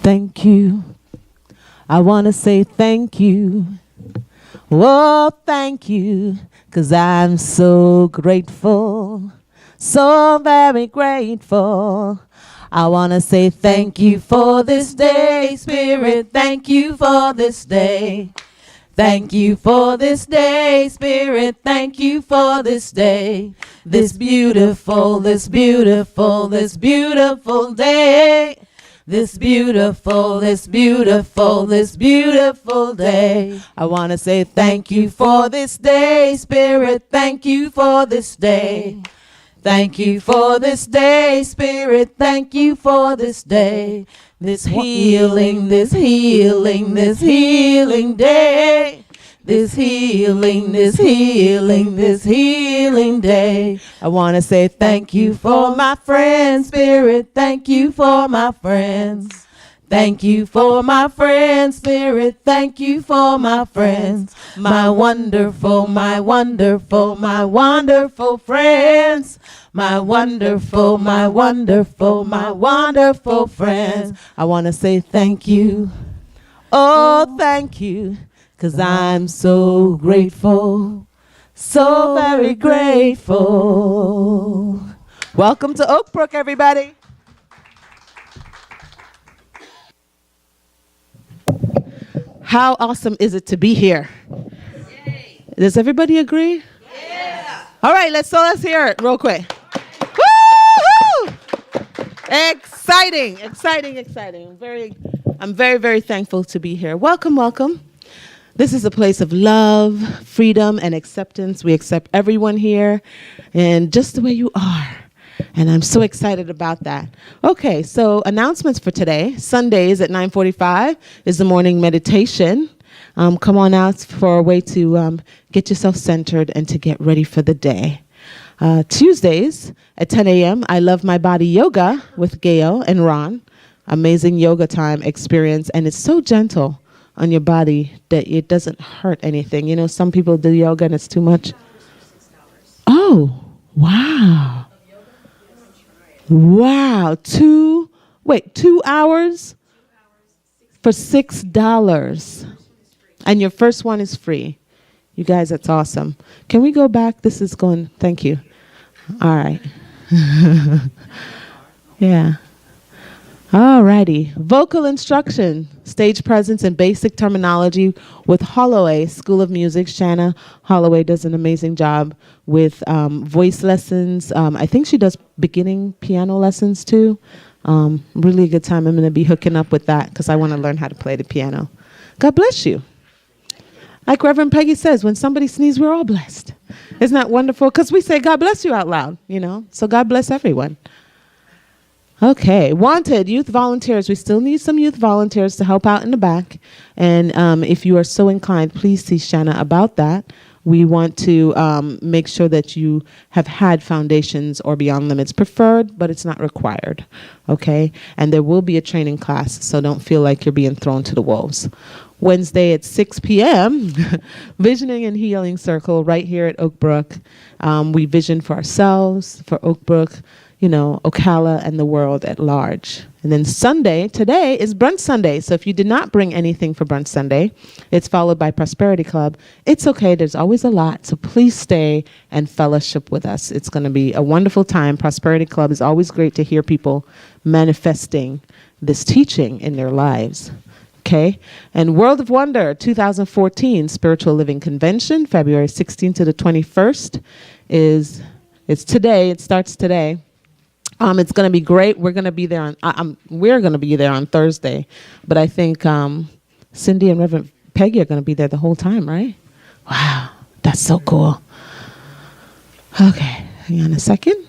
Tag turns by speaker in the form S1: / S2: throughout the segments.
S1: Thank you. I want to say thank you. Oh, thank you, 'cause I'm so grateful, so very grateful. I want to say thank you for this day, Spirit. Thank you for this day. Thank you for this day, Spirit. Thank you for this day. This beautiful, this beautiful, this beautiful day. This beautiful, this beautiful, this beautiful day. I want to say thank you for this day, Spirit. Thank you for this day. Thank you for this day, Spirit. Thank you for this day. This healing, this healing, this healing day. This healing, this healing, this healing day. I want to say thank you for my friends, Spirit. Thank you for my friends. Thank you for my friends, Spirit. Thank you for my friends. My wonderful, my wonderful, my wonderful friends. My wonderful, my wonderful, my wonderful friends. I want to say thank you. Oh, thank you. 'Cause I'm so grateful, so very grateful. Welcome to OakBrook, everybody. How awesome is it to be here? Yay. Does everybody agree? Yeah. All right, let's hear it real quick. Woo-hoo! Exciting, exciting, exciting. I'm very, very thankful to be here. Welcome, welcome. This is a place of love, freedom, and acceptance. We accept everyone here and just the way you are. And I'm so excited about that. Okay, so announcements for today. Sundays at 9:45 is the morning meditation. Come on out for a way to get yourself centered and to get ready for the day. Tuesdays at 10 a.m., I Love My Body Yoga with Gail and Ron. Amazing yoga time experience, and it's so gentle on your body that it doesn't hurt anything. You know, some people do yoga and it's too much. Oh, wow. Wow. 2 hours for $6. And your first one is free. You guys, that's awesome. Can we go back? This is going, thank you. All right. Yeah. All righty. Vocal instruction, stage presence, and basic terminology with Holloway School of Music. Shanna Holloway does an amazing job with voice lessons. I think she does beginning piano lessons too. Really good time. I'm going to be hooking up with that because I want to learn how to play the piano. God bless you. Like Reverend Peggy says, when somebody sneezes, we're all blessed. Isn't that wonderful? Because we say, God bless you out loud, you know. So God bless everyone. Okay, wanted youth volunteers. We still need some youth volunteers to help out in the back. And if you are so inclined, please see Shanna about that. We want to make sure that you have had foundations or beyond limits preferred, but it's not required. Okay, and there will be a training class, so don't feel like you're being thrown to the wolves. Wednesday at 6 p.m., Visioning and Healing Circle right here at OakBrook. We vision for ourselves, for OakBrook, you know, Ocala and the world at large. And then Sunday, today is Brunch Sunday. So if you did not bring anything for Brunch Sunday, it's followed by Prosperity Club. It's okay, there's always a lot, so please stay and fellowship with us. It's gonna be a wonderful time. Prosperity Club is always great to hear people manifesting this teaching in their lives. Okay, and World of Wonder 2014 Spiritual Living Convention, February 16th to the 21st it's today, it starts today. It's going to be great. We're going to be there on Thursday, but I think Cindy and Reverend Peggy are going to be there the whole time, right? Wow, that's so cool. Okay, hang on a second.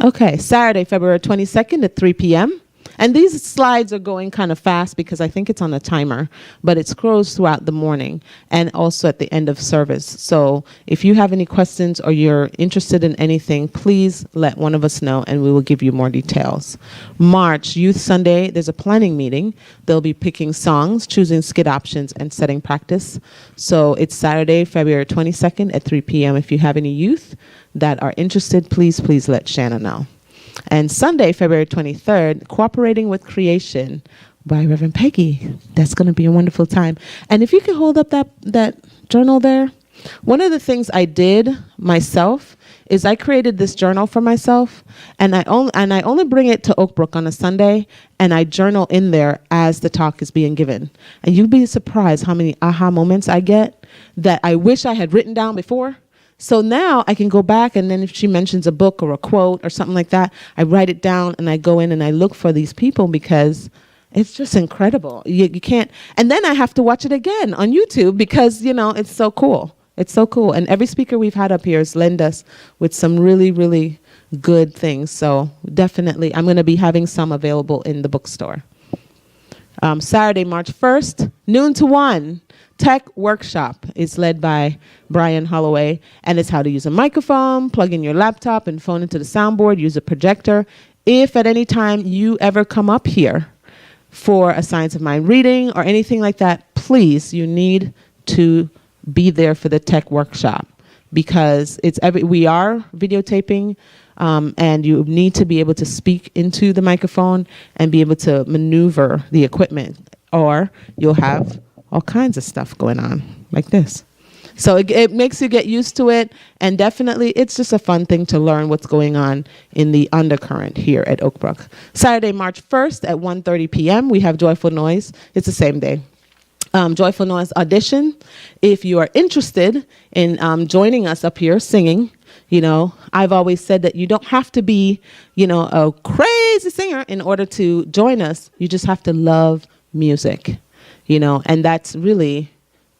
S1: Okay, Saturday, February 22nd at 3 p.m. And these slides are going kind of fast because I think it's on a timer, but it scrolls throughout the morning and also at the end of service. So if you have any questions or you're interested in anything, please let one of us know and we will give you more details. March, Youth Sunday, there's a planning meeting. They'll be picking songs, choosing skit options, and setting practice. So it's Saturday, February 22nd at 3 p.m. If you have any youth that are interested, please let Shanna know. And Sunday, February 23rd, Cooperating with Creation by Reverend Peggy. That's going to be a wonderful time. And if you can hold up that journal there. One of the things I did myself is I created this journal for myself, and I only bring it to OakBrook on a Sunday, and I journal in there as the talk is being given. And you'd be surprised how many aha moments I get that I wish I had written down before. So now I can go back, and then if she mentions a book or a quote or something like that, I write it down and I go in and I look for these people, because it's just incredible. You can't, and then I have to watch it again on YouTube because, it's so cool. It's so cool. And every speaker we've had up here has lent us with some really, really good things. So definitely, I'm going to be having some available in the bookstore. Saturday, March 1st, noon to 1, tech workshop is led by Brian Holloway. And it's how to use a microphone, plug in your laptop and phone into the soundboard, use a projector. If at any time you ever come up here for a Science of Mind reading or anything like that, please, you need to be there for the tech workshop, because we are videotaping, and you need to be able to speak into the microphone and be able to maneuver the equipment, or you'll have all kinds of stuff going on like this. So it makes you get used to it, and definitely it's just a fun thing to learn what's going on in the undercurrent here at OakBrook. Saturday, March 1st at 1:30 p.m. we have Joyful Noise. It's the same day. Joyful Noise audition. If you are interested in joining us up here singing, I've always said that you don't have to be, a crazy singer in order to join us. You just have to love music, and that's really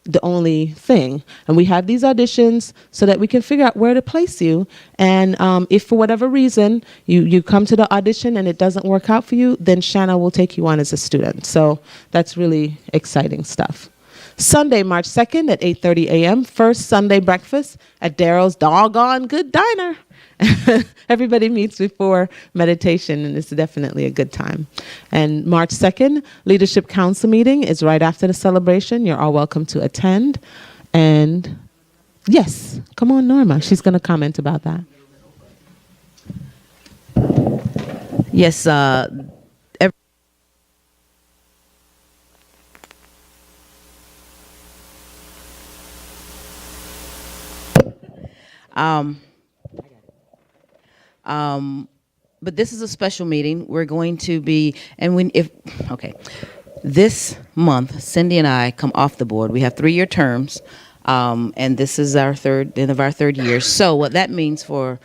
S1: the only thing. And we have these auditions so that we can figure out where to place you. And if for whatever reason you come to the audition and it doesn't work out for you, then Shanna will take you on as a student. So that's really exciting stuff. Sunday, March 2nd at 8:30 a.m., first Sunday breakfast at Daryl's Doggone Good Diner. Everybody meets before meditation, and it's definitely a good time. And March 2nd, Leadership Council meeting is right after the celebration. You're all welcome to attend. And yes, come on, Norma. She's going to comment about that.
S2: Yes, but this is a special meeting. We're going to be, this month, Cindy and I come off the board. We have 3-year terms, and this is our end of our third year. So what that means for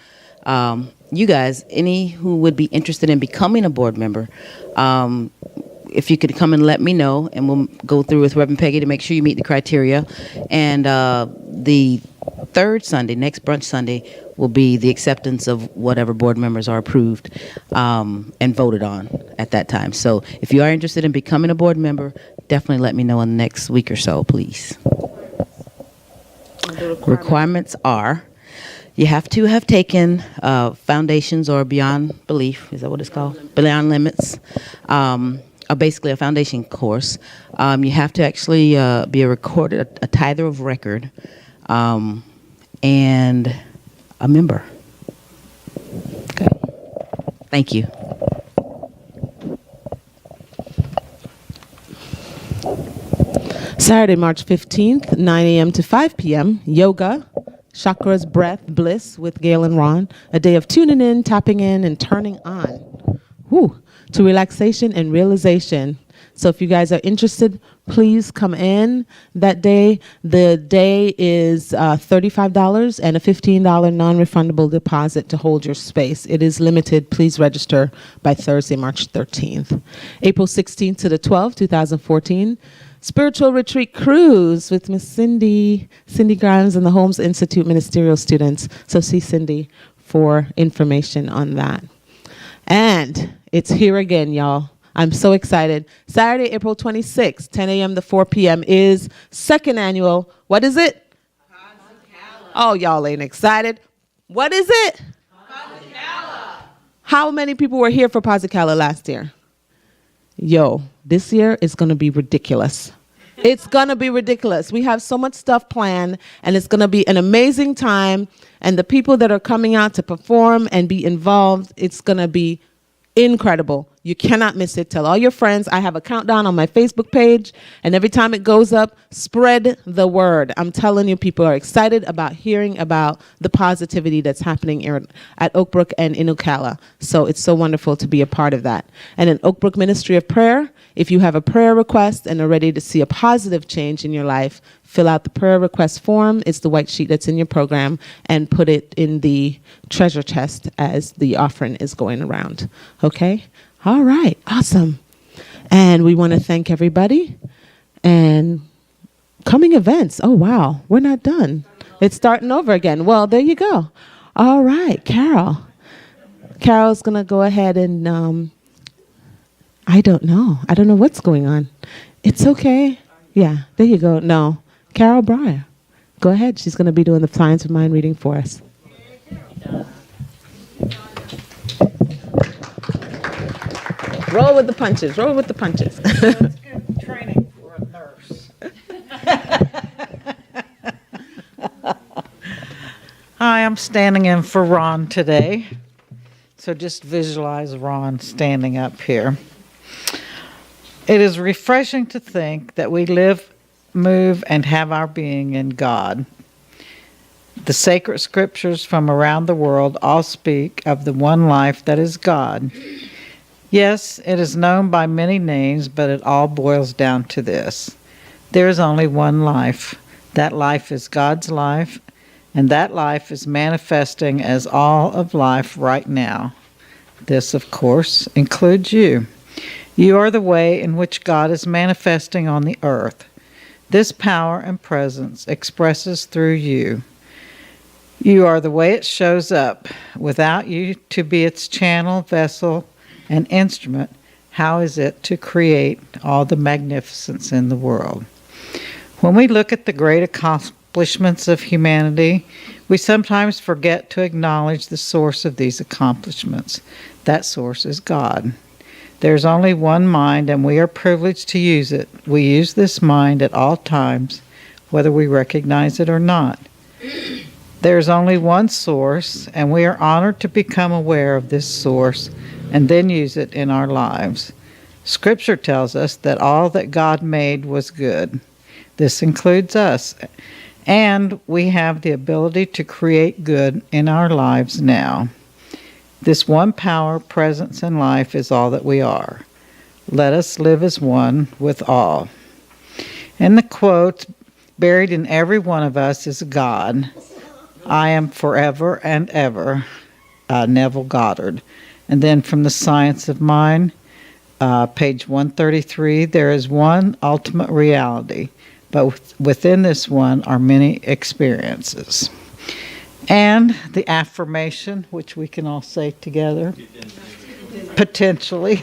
S2: you guys, any who would be interested in becoming a board member, if you could come and let me know, and we'll go through with Reverend Peggy to make sure you meet the criteria. And the third Sunday, next brunch Sunday, will be the acceptance of whatever board members are approved and voted on at that time. So if you are interested in becoming a board member, definitely let me know in the next week or so, please. Requirements are, you have to have taken Foundations or Beyond Belief, is that what it's called? Beyond Limits. Basically a foundation course. You have to actually be a tither of record, and a member. Okay. Thank you.
S1: Saturday, March 15th, 9 a.m. to 5 p.m., yoga, chakras, breath, bliss with Gail and Ron. A day of tuning in, tapping in, and turning on. To relaxation and realization. So if you guys are interested, please come in that day. The day is $35 and a $15 non-refundable deposit to hold your space. It is limited. Please register by Thursday, March 13th. April 16th to the 12th, 2014, Spiritual Retreat Cruise with Miss Cindy Grimes and the Holmes Institute Ministerial students. So see Cindy for information on that. And it's here again, y'all. I'm so excited. Saturday, April 26th, 10 a.m. to 4 p.m. is second annual, what is it? Ocala. Oh, y'all ain't excited. What is it? Ocala. How many people were here for Ocala last year? Yo, this year is going to be ridiculous. It's going to be ridiculous. We have so much stuff planned, and it's going to be an amazing time. And the people that are coming out to perform and be involved, it's going to be incredible. You cannot miss it. Tell all your friends. I have a countdown on my Facebook page, and every time it goes up, spread the word. I'm telling you, people are excited about hearing about the positivity that's happening here at OakBrook and in Ocala. So it's so wonderful to be a part of that. And in OakBrook Ministry of Prayer, if you have a prayer request and are ready to see a positive change in your life, fill out the prayer request form. It's the white sheet that's in your program, and put it in the treasure chest as the offering is going around. Okay? All right. Awesome. And we want to thank everybody. And coming events. Oh, wow. We're not done. It's starting over again. Well, there you go. All right. Carol. Carol's going to go ahead and, I don't know. I don't know what's going on. It's okay. Yeah, there you go. No. Carol Breyer. Go ahead. She's going to be doing the Science of Mind reading for us. Roll with the punches. Roll with the punches.
S3: That's good training for a nurse. Hi, I'm standing in for Ron today. So just visualize Ron standing up here. It is refreshing to think that we live, move, and have our being in God. The sacred scriptures from around the world all speak of the one life that is God. Yes, it is known by many names, but it all boils down to this. There is only one life. That life is God's life, and that life is manifesting as all of life right now. This, of course, includes you. You are the way in which God is manifesting on the earth. This power and presence expresses through you. You are the way it shows up. Without you to be its channel, vessel, and instrument, how is it to create all the magnificence in the world? When we look at the great accomplishments of humanity, we sometimes forget to acknowledge the source of these accomplishments. That source is God. There's only one mind, and we are privileged to use it. We use this mind at all times, whether we recognize it or not. There's only one source, and we are honored to become aware of this source and then use it in our lives. Scripture tells us that all that God made was good. This includes us, and we have the ability to create good in our lives now. This one power, presence, and life is all that we are. Let us live as one with all. And the quote buried in every one of us is God. I am forever and ever, Neville Goddard. And then from the Science of Mind, page 133, there is one ultimate reality, but within this one are many experiences. And the affirmation, which we can all say together, potentially.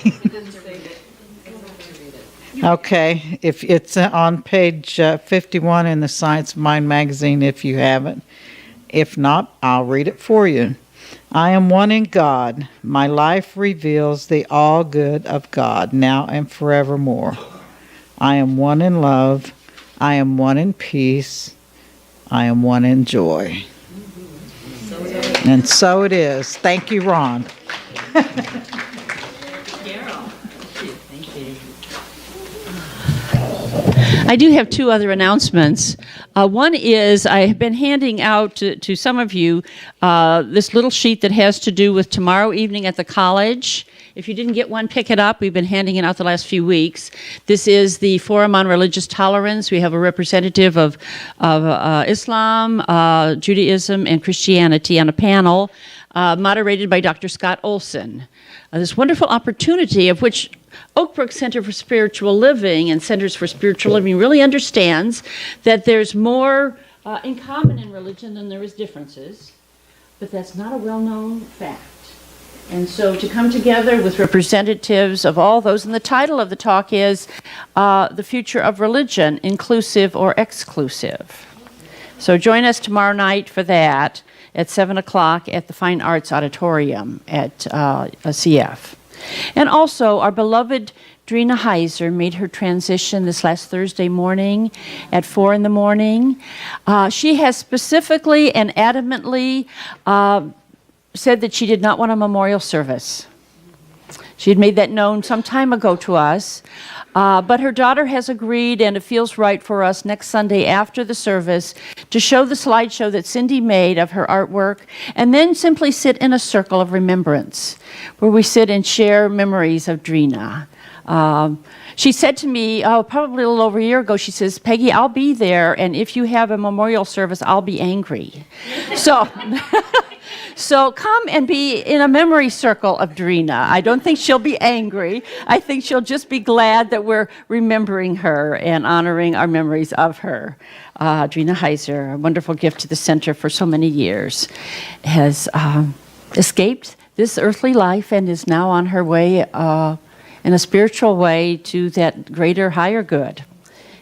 S3: Okay, if it's on page 51 in the Science of Mind magazine, if you haven't. If not, I'll read it for you. I am one in God. My life reveals the all good of God, now and forevermore. I am one in love. I am one in peace. I am one in joy. And so it is. Thank you, Ron.
S4: I do have two other announcements. One is I have been handing out to some of you this little sheet that has to do with tomorrow evening at the college. If you didn't get one, pick it up. We've been handing it out the last few weeks. This is the Forum on Religious Tolerance. We have a representative of Islam, Judaism, and Christianity on a panel moderated by Dr. Scott Olson. This wonderful opportunity of which OakBrook Center for Spiritual Living and Centers for Spiritual Living really understands that there's more in common in religion than there is differences, but that's not a well-known fact. And so to come together with representatives of all those, and the title of the talk is The Future of Religion, Inclusive or Exclusive. So join us tomorrow night for that at 7 o'clock at the Fine Arts Auditorium at CF. And also, our beloved Drina Heiser made her transition this last Thursday morning at 4 in the morning. She has specifically and adamantly said that she did not want a memorial service. She had made that known some time ago to us. But her daughter has agreed, and it feels right for us next Sunday after the service to show the slideshow that Cindy made of her artwork, and then simply sit in a circle of remembrance where we sit and share memories of Drina. She said to me, probably a little over a year ago, she says, Peggy, I'll be there, and if you have a memorial service, I'll be angry. So, so come and be in a memory circle of Drina. I don't think she'll be angry. I think she'll just be glad that we're remembering her and honoring our memories of her. Drina Heiser, a wonderful gift to the center for so many years, has escaped this earthly life and is now on her way in a spiritual way to that greater, higher good.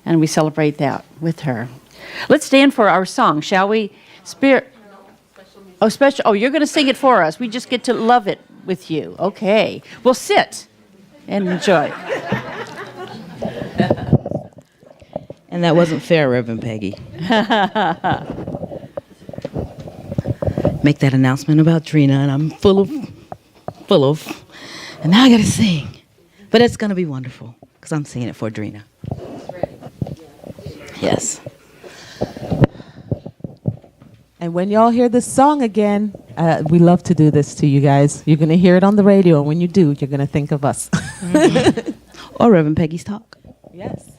S4: And we celebrate that with her. Let's stand for our song, shall we? Special. Oh, you're going to sing it for us. We just get to love it with you. Okay. We'll sit and enjoy.
S2: And that wasn't fair, Reverend Peggy. Make that announcement about Drina, and I'm full of, and now I got to sing. But it's going to be wonderful, because I'm singing it for Drina. Yes.
S1: And when y'all hear this song again, we love to do this to you guys. You're going to hear it on the radio, and when you do, you're going to think of us.
S2: Mm-hmm. Or Reverend Peggy's talk.
S1: Yes.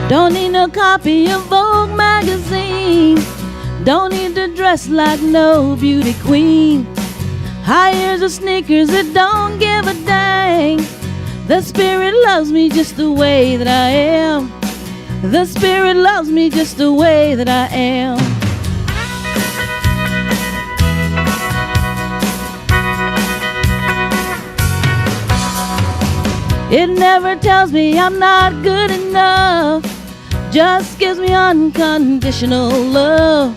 S5: Don't need no copy of Vogue magazine. Don't need to dress like no beauty queen. High heels or sneakers, it don't give a dang. The Spirit loves me just the way that I am. The Spirit loves me just the way that I am. It never tells me I'm not good enough, just gives me unconditional love.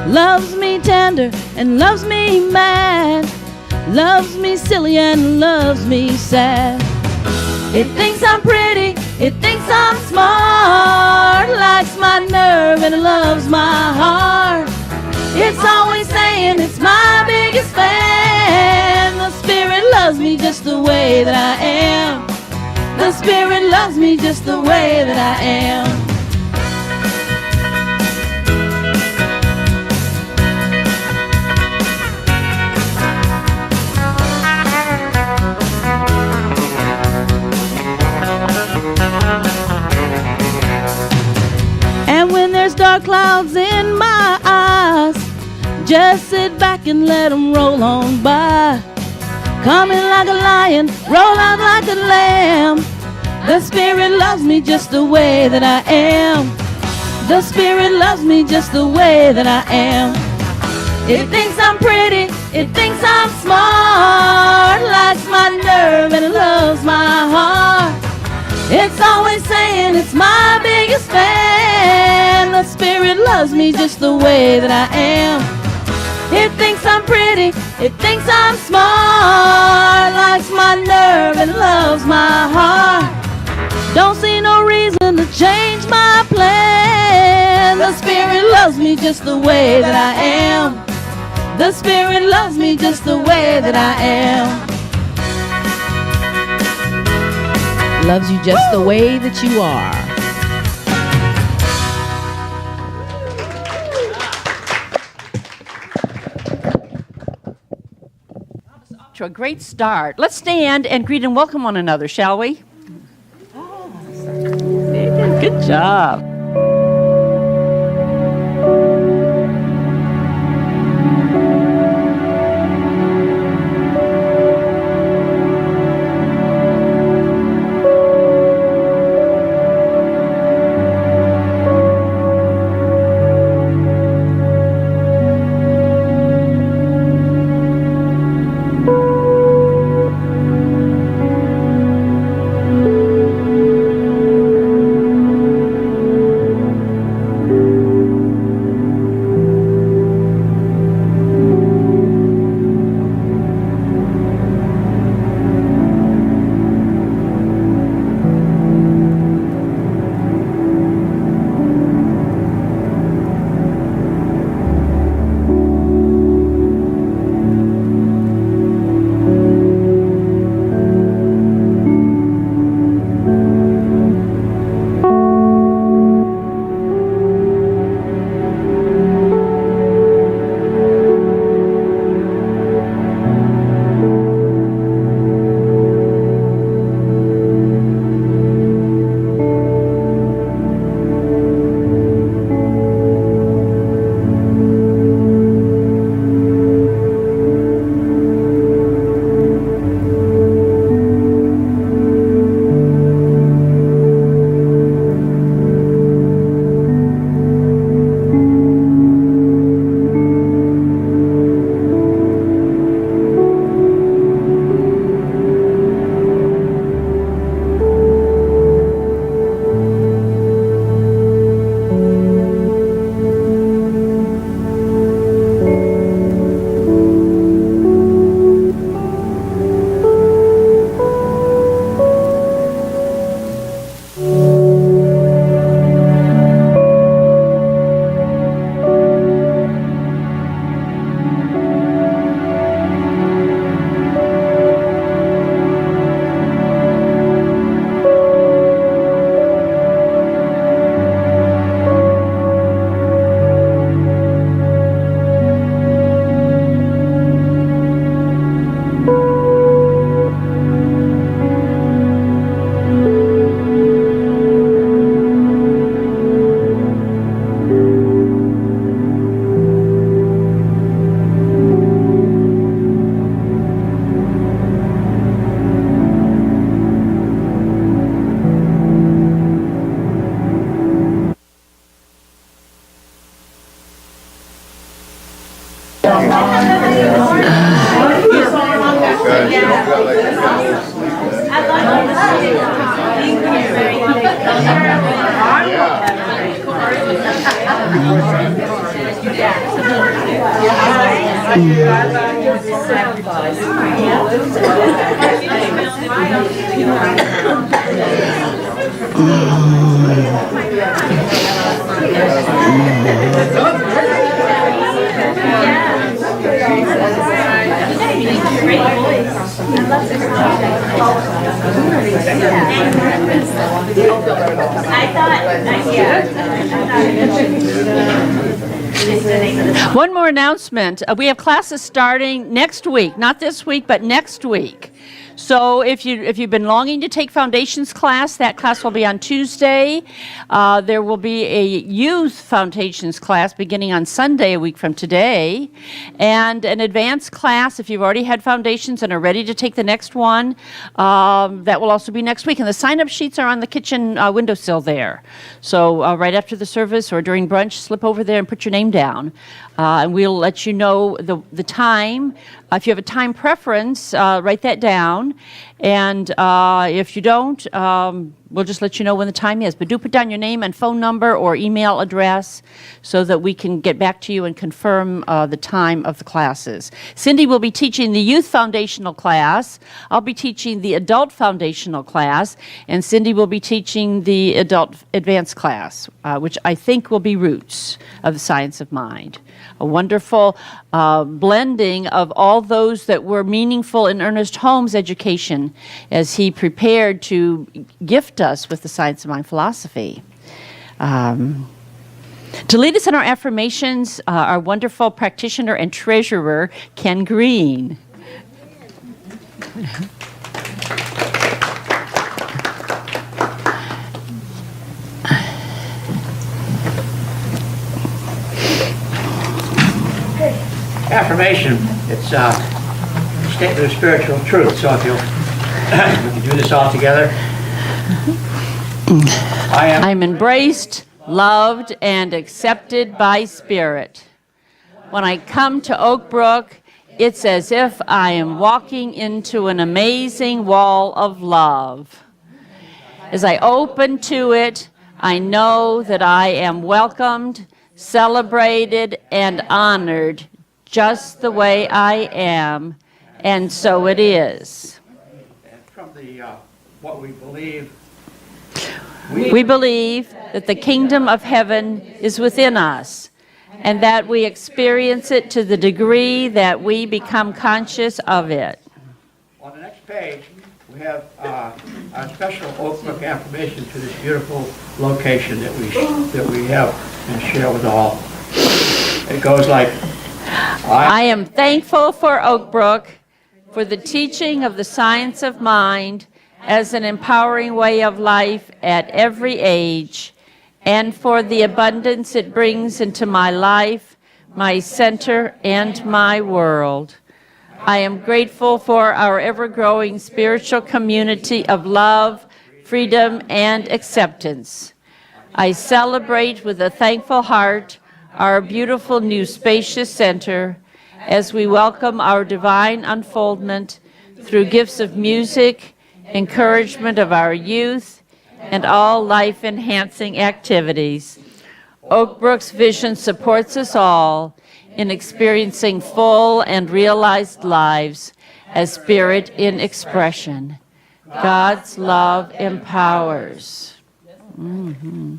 S5: Loves me tender and loves me mad, loves me silly and loves me sad. It thinks I'm pretty, it thinks I'm smart, likes my nerve and it loves my heart. It's always saying it's my biggest fan. The Spirit loves me just the way that I am. The Spirit loves me just the way that I am. And when there's dark clouds in my eyes, just sit back and let them roll on by. Coming like a lion, roll out like a lamb. The Spirit loves me just the way that I am. The Spirit loves me just the way that I am. It thinks I'm pretty, it thinks I'm smart, likes my nerve and it loves my heart. It's always saying it's my biggest fan. The Spirit loves me just the way that I am. It thinks I'm pretty, it thinks I'm smart, likes my nerve and loves my heart. Don't see no reason to change my plan. The Spirit loves me just the way that I am. The Spirit loves me just the way that I am.
S2: Loves you just the way that you are.
S4: To a great start. Let's stand and greet and welcome one another, shall we? Good job. One more announcement. We have classes starting next week, not this week, but next week. So if you've been longing to take foundations class, that class will be on Tuesday. There will be a youth foundations class beginning on Sunday, a week from today, and an advanced class if you've already had foundations and are ready to take the next one. That will also be next week, and the sign-up sheets are on the kitchen windowsill there. So right after the service or during brunch, slip over there and put your name down, and we'll let you know the time. If you have a time preference, write that down. And if you don't, we'll just let you know when the time is. But do put down your name and phone number or email address so that we can get back to you and confirm the time of the classes. Cindy will be teaching the youth foundational class. I'll be teaching the adult foundational class. And Cindy will be teaching the adult advanced class, which I think will be Roots of the Science of Mind. A wonderful blending of all those that were meaningful in Ernest Holmes' education as he prepared to gift us with the Science of Mind philosophy. To lead us in our affirmations, our wonderful practitioner and treasurer, Ken Green.
S6: Affirmation, it's a statement of spiritual truth, so if we can do this all together.
S4: I am embraced, loved, and accepted by Spirit. When I come to OakBrook, it's as if I am walking into an amazing wall of love. As I open to it, I know that I am welcomed, celebrated, and honored just the way I am, and so it is.
S6: And from what we believe,
S4: we believe that the kingdom of heaven is within us, and that we experience it to the degree that we become conscious of it.
S6: on the next page, we have our special OakBrook affirmation to this beautiful location that we have and share with all. It goes like,
S4: I am thankful for OakBrook, for the teaching of the science of mind as an empowering way of life at every age, and for the abundance it brings into my life, my center, and my world. I am grateful for our ever-growing spiritual community of love, freedom, and acceptance. I celebrate with a thankful heart our beautiful new spacious center as we welcome our divine unfoldment through gifts of music, encouragement of our youth, and all life-enhancing activities. OakBrook's vision supports us all in experiencing full and realized lives as spirit in expression. God's love empowers. Mm-hmm.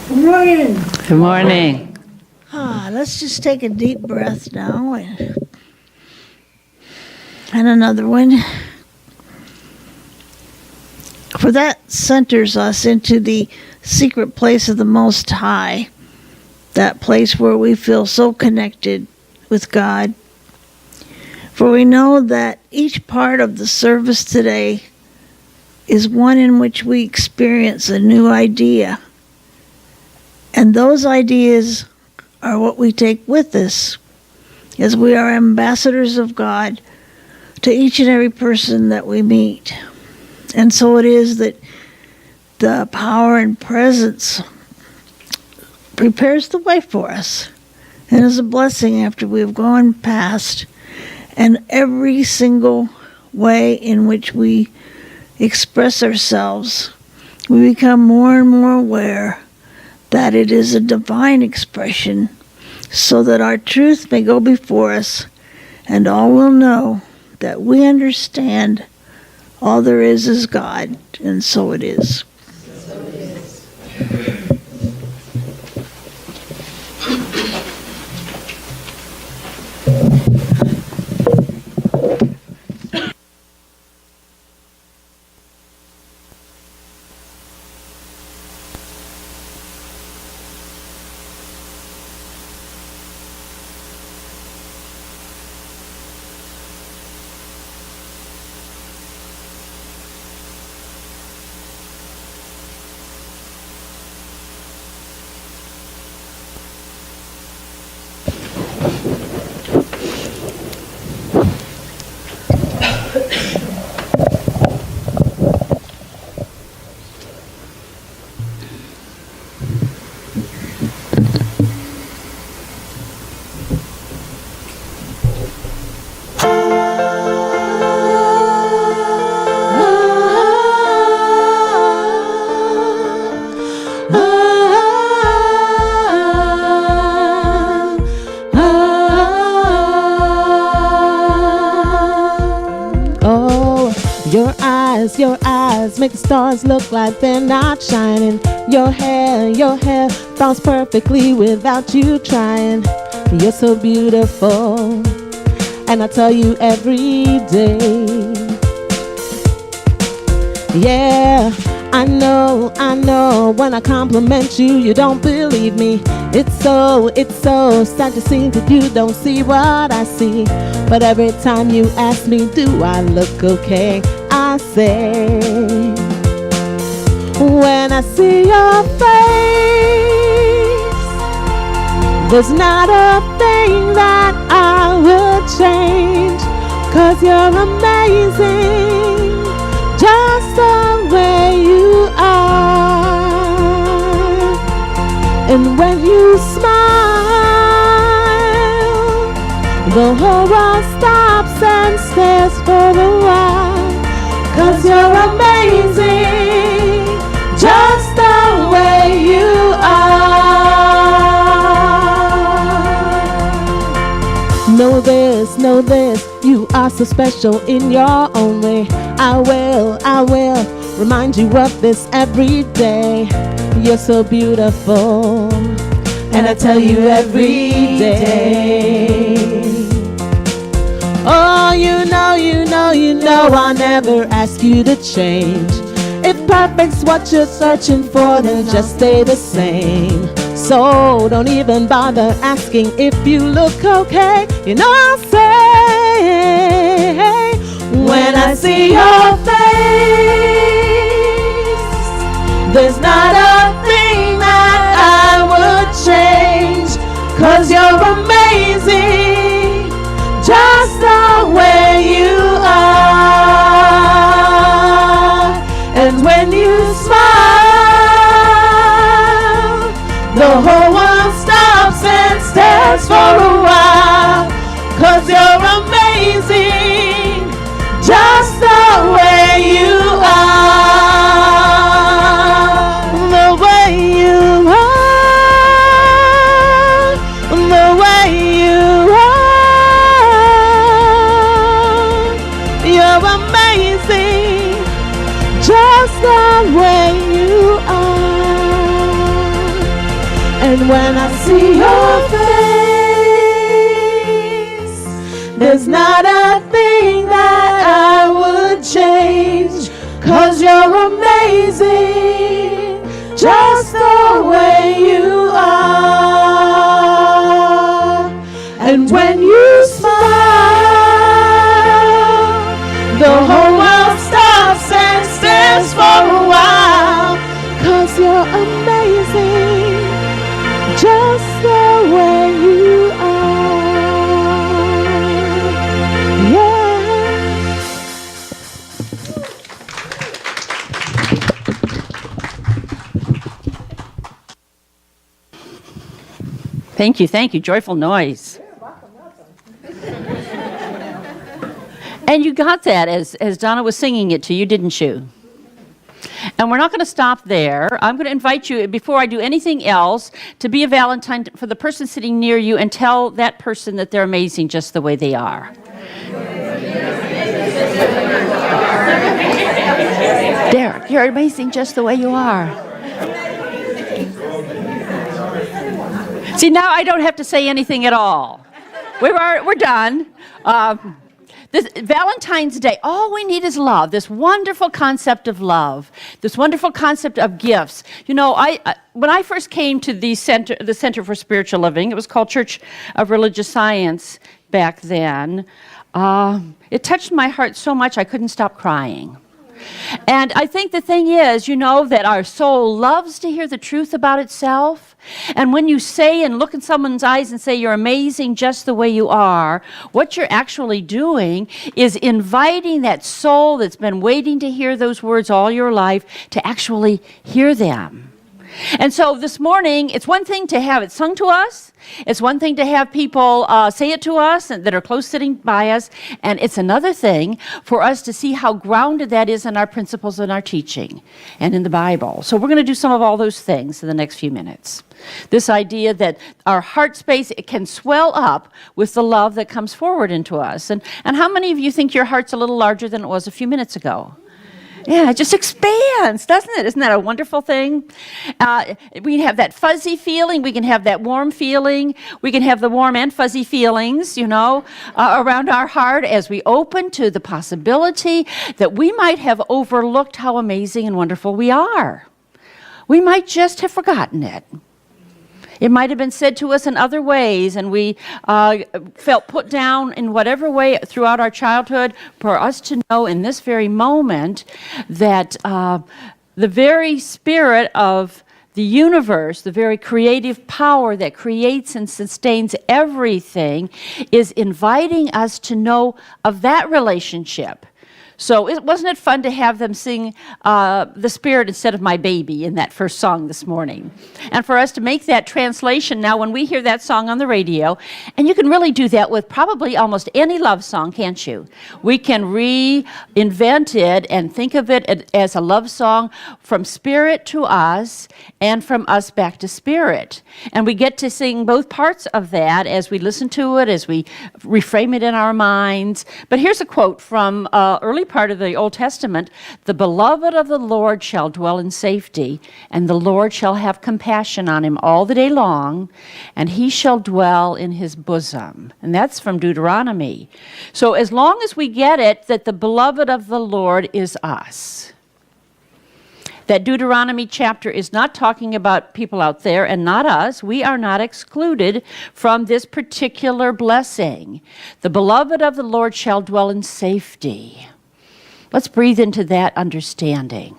S7: Good morning.
S4: Good morning.
S7: Let's just take a deep breath now and another one. For that centers us into the secret place of the Most High, that place where we feel so connected with God. For we know that each part of the service today is one in which we experience a new idea. And those ideas are what we take with us as we are ambassadors of God to each and every person that we meet. And so it is that the power and presence prepares the way for us and is a blessing after we've gone past. And every single way in which we express ourselves, we become more and more aware that it is a divine expression, so that our truth may go before us, and all will know that we understand all there is God, and so it is.
S1: Your eyes make the stars look like they're not shining. Your hair falls perfectly without you trying. You're so beautiful, and I tell you every day. Yeah, I know, when I compliment you, you don't believe me. It's so sad to see that you don't see what I see. But every time you ask me, do I look okay? I say, when I see your face, there's not a thing that I would change. 'Cause you're amazing, just the way you are. And when you smile, the whole world stops and stares for a while. 'Cause you're amazing, just the way you are. Know this, you are so special in your own way. I will remind you of this every day. You're so beautiful, and I tell you every day. Oh, you know I'll never ask you to change. If perfect's what you're searching for, then just stay the same. So don't even bother asking if you look okay. You know I'll say, when I see your face, there's not a thing that I would change. 'Cause you're amazing, just the way you are. And when you smile, the whole world stops and stares for a while. 'Cause you're amazing, just the way you are. The way you are, the way you are. You're amazing, just the way you are. And when I see your face, there's not a thing that I would change. 'Cause you're amazing, just the way you are. And when you smile, the whole world stops and stares for a while. 'Cause you're amazing, just the way you are. Yeah.
S4: Thank you, thank you. Joyful noise. And you got that as Donna was singing it to you, didn't you? And we're not going to stop there. I'm going to invite you, before I do anything else, to be a Valentine for the person sitting near you and tell that person that they're amazing just the way they are. Derek, you're amazing just the way you are. See, now I don't have to say anything at all. We're done. This Valentine's Day, all we need is love, this wonderful concept of love, this wonderful concept of gifts. You know, when I first came to the Center for Spiritual Living, it was called Church of Religious Science back then, it touched my heart so much I couldn't stop crying. And I think the thing is, you know, that our soul loves to hear the truth about itself. And when you say and look in someone's eyes and say you're amazing just the way you are, what you're actually doing is inviting that soul that's been waiting to hear those words all your life to actually hear them. And so this morning, it's one thing to have it sung to us. It's one thing to have people say it to us that are close sitting by us. And it's another thing for us to see how grounded that is in our principles and our teaching and in the Bible. So we're going to do some of all those things in the next few minutes. This idea that our heart space, it can swell up with the love that comes forward into us. And how many of you think your heart's a little larger than it was a few minutes ago? Yeah, it just expands, doesn't it? Isn't that a wonderful thing? We can have that fuzzy feeling. We can have that warm feeling. We can have the warm and fuzzy feelings, you know, around our heart as we open to the possibility that we might have overlooked how amazing and wonderful we are. We might just have forgotten it. It might have been said to us in other ways, and we felt put down in whatever way throughout our childhood, for us to know in this very moment that the very spirit of the universe, the very creative power that creates and sustains everything, is inviting us to know of that relationship. So wasn't it fun to have them sing The Spirit instead of My Baby in that first song this morning? And for us to make that translation now when we hear that song on the radio, and you can really do that with probably almost any love song, can't you? We can reinvent it and think of it as a love song from spirit to us and from us back to spirit. And we get to sing both parts of that as we listen to it, as we reframe it in our minds. But here's a quote from early part of the Old Testament: "The beloved of the Lord shall dwell in safety, and the Lord shall have compassion on him all the day long, and he shall dwell in his bosom." And that's from Deuteronomy. So as long as we get it that the beloved of the Lord is us, that Deuteronomy chapter is not talking about people out there and not us. We are not excluded from this particular blessing. The beloved of the Lord shall dwell in safety. Let's breathe into that understanding.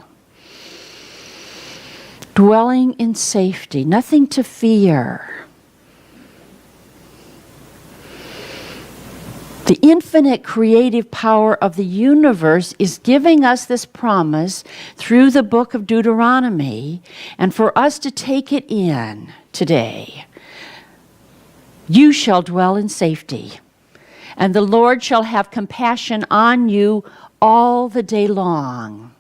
S4: Dwelling in safety, nothing to fear. The infinite creative power of the universe is giving us this promise through the book of Deuteronomy, and for us to take it in today. You shall dwell in safety, and the Lord shall have compassion on you all the day long.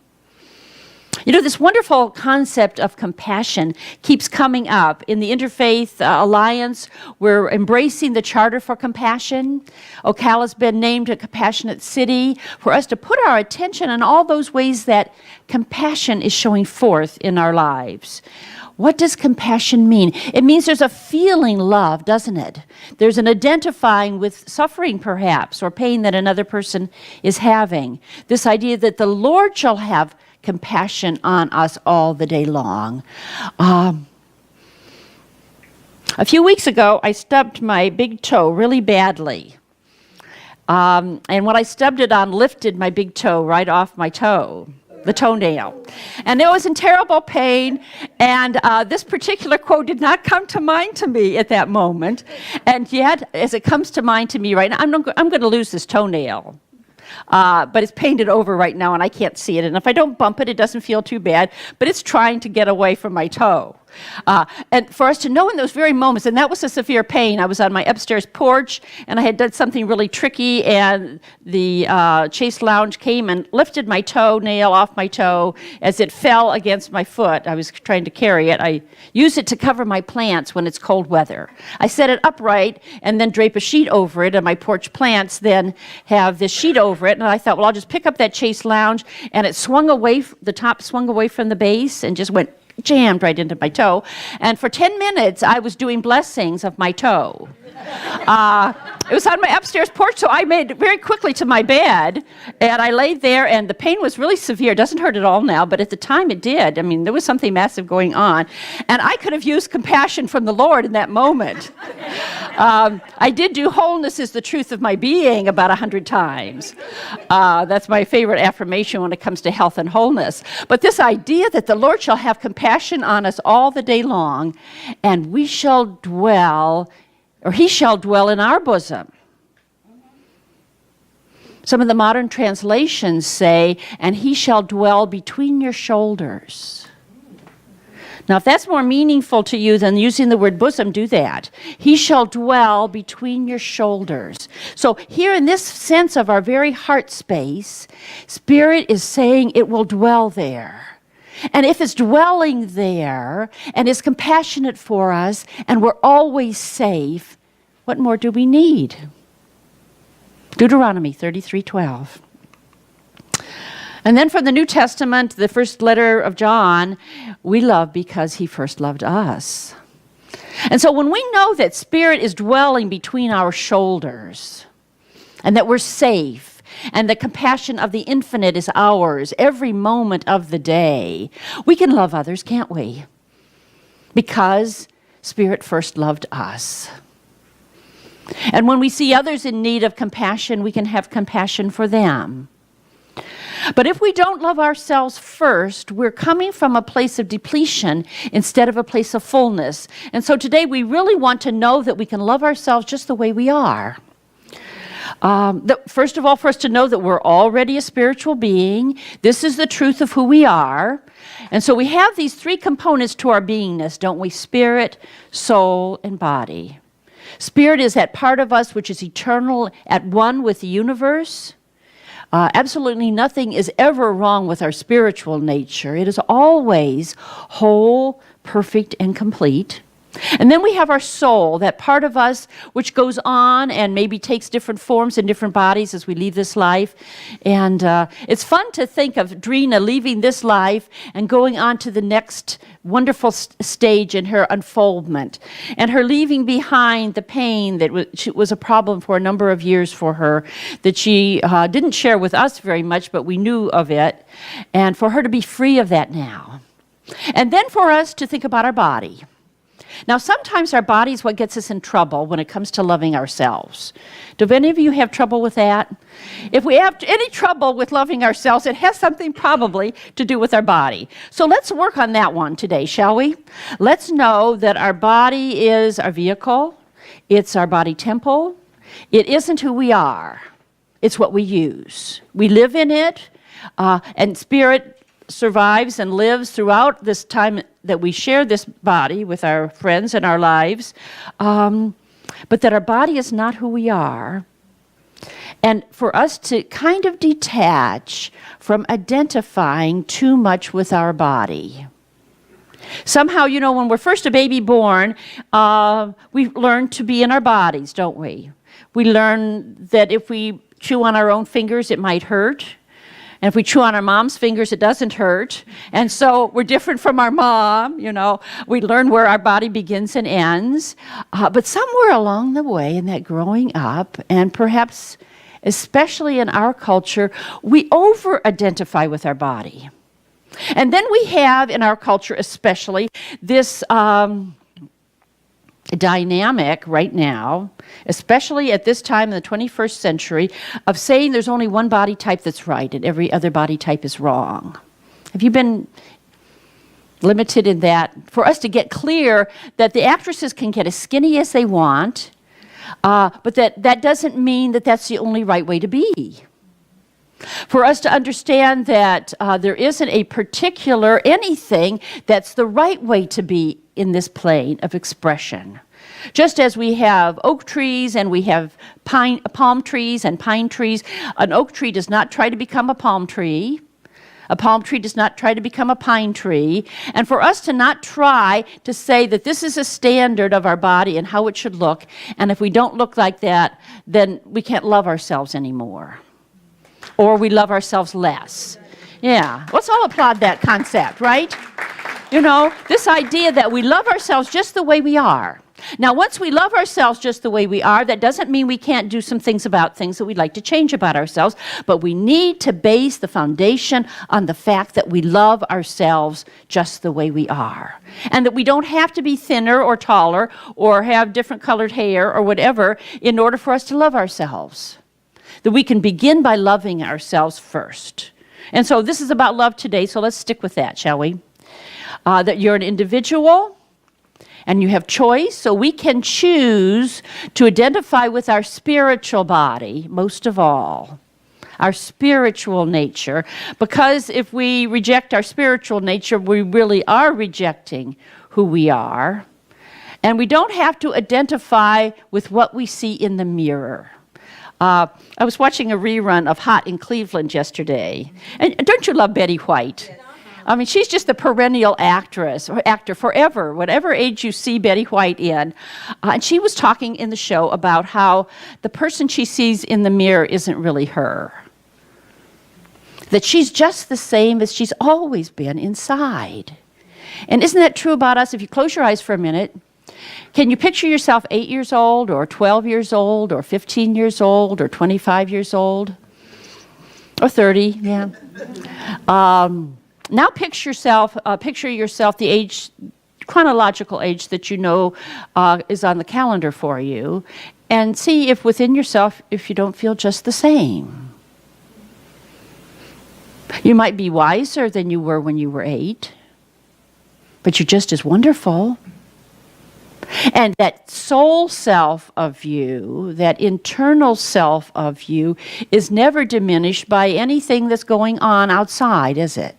S4: You know, this wonderful concept of compassion keeps coming up. In the Interfaith Alliance, we're embracing the Charter for Compassion. Ocala's been named a compassionate city for us to put our attention on all those ways that compassion is showing forth in our lives. What does compassion mean? It means there's a feeling love, doesn't it? There's an identifying with suffering, perhaps, or pain that another person is having. This idea that the Lord shall have compassion on us all the day long. A few weeks ago, I stubbed my big toe really badly. And when I stubbed it on, lifted my big toe right off my toe, the toenail. And it was in terrible pain, and this particular quote did not come to mind to me at that moment. And yet, as it comes to mind to me right now, I'm going to lose this toenail. But it's painted over right now, and I can't see it. And if I don't bump it, it doesn't feel too bad. But it's trying to get away from my toe. And for us to know in those very moments, and that was a severe pain. I was on my upstairs porch, and I had done something really tricky, and the Chase Lounge came and lifted my toenail off my toe as it fell against my foot. I was trying to carry it. I use it to cover my plants when it's cold weather. I set it upright and then drape a sheet over it, and my porch plants then have this sheet over it. And I thought, well, I'll just pick up that Chase Lounge, and it swung away, the top swung away from the base and just went jammed right into my toe. And for 10 minutes, I was doing blessings of my toe. It was on my upstairs porch, so I made it very quickly to my bed, and I laid there, and the pain was really severe. It doesn't hurt at all now, but at the time it did. I mean, there was something massive going on, and I could have used compassion from the Lord in that moment. I did do wholeness is the truth of my being about 100 times. That's my favorite affirmation when it comes to health and wholeness. But this idea that the Lord shall have compassion on us all the day long, and we shall dwell, or he shall dwell in our bosom. Some of the modern translations say, and he shall dwell between your shoulders. Now, if that's more meaningful to you than using the word bosom, do that. He shall dwell between your shoulders. So here in this sense of our very heart space, Spirit is saying it will dwell there. And if it's dwelling there and is compassionate for us and we're always safe, what more do we need? Deuteronomy 33:12. And then from the New Testament, the first letter of John, we love because he first loved us. And so when we know that Spirit is dwelling between our shoulders and that we're safe, and the compassion of the infinite is ours every moment of the day, we can love others, can't we? Because Spirit first loved us. And when we see others in need of compassion, we can have compassion for them. But if we don't love ourselves first, we're coming from a place of depletion instead of a place of fullness. And so today we really want to know that we can love ourselves just the way we are. First of all, for us to know that we're already a spiritual being. This is the truth of who we are. And so we have these three components to our beingness, don't we? Spirit, soul, and body. Spirit is that part of us which is eternal, at one with the universe. Absolutely nothing is ever wrong with our spiritual nature. It is always whole, perfect, and complete. And then we have our soul, that part of us which goes on and maybe takes different forms in different bodies as we leave this life. And it's fun to think of Drina leaving this life and going on to the next wonderful stage in her unfoldment. And her leaving behind the pain that was a problem for a number of years for her, that she didn't share with us very much, but we knew of it. And for her to be free of that now. And then for us to think about our body. Now, sometimes our body is what gets us in trouble when it comes to loving ourselves. Do any of you have trouble with that? If we have any trouble with loving ourselves, it has something probably to do with our body. So let's work on that one today, shall we? Let's know that our body is our vehicle. It's our body temple. It isn't who we are. It's what we use. We live in it, and Spirit survives and lives throughout this time that we share this body with our friends and our lives, but that our body is not who we are. And for us to kind of detach from identifying too much with our body. Somehow, you know, when we're first a baby born, we learn to be in our bodies, don't we? We learn that if we chew on our own fingers, it might hurt. And if we chew on our mom's fingers, it doesn't hurt. And so we're different from our mom, you know. We learn where our body begins and ends. But somewhere along the way in that growing up, and perhaps especially in our culture, we over-identify with our body. And then we have, in our culture especially, this dynamic right now, especially at this time in the 21st century, of saying there's only one body type that's right and every other body type is wrong. Have you been limited in that? For us to get clear that the actresses can get as skinny as they want, but that doesn't mean that that's the only right way to be. For us to understand that there isn't a particular anything that's the right way to be in this plane of expression. Just as we have oak trees and we have palm trees and pine trees, an oak tree does not try to become a palm tree. A palm tree does not try to become a pine tree. And for us to not try to say that this is a standard of our body and how it should look, and if we don't look like that, then we can't love ourselves anymore. Or we love ourselves less. Yeah, let's all applaud that concept, right? You know, this idea that we love ourselves just the way we are. Now, once we love ourselves just the way we are, that doesn't mean we can't do some things about things that we'd like to change about ourselves, but we need to base the foundation on the fact that we love ourselves just the way we are. And that we don't have to be thinner or taller or have different colored hair or whatever in order for us to love ourselves. That we can begin by loving ourselves first. And so this is about love today, so let's stick with that, shall we? That you're an individual, and you have choice, so we can choose to identify with our spiritual body, most of all, our spiritual nature, because if we reject our spiritual nature, we really are rejecting who we are, and we don't have to identify with what we see in the mirror. I was watching a rerun of Hot in Cleveland yesterday, and don't you love Betty White? I mean, she's just a perennial actor forever, whatever age you see Betty White in. And she was talking in the show about how the person she sees in the mirror isn't really her. That she's just the same as she's always been inside. And isn't that true about us? If you close your eyes for a minute, can you picture yourself 8 years old, or 12 years old, or 15 years old, or 25 years old? Or 30, yeah. Now picture yourself the age, chronological age that you know is on the calendar for you, and see if within yourself, if you don't feel just the same. You might be wiser than you were when you were 8, but you're just as wonderful. And that soul self of you, that internal self of you, is never diminished by anything that's going on outside, is it?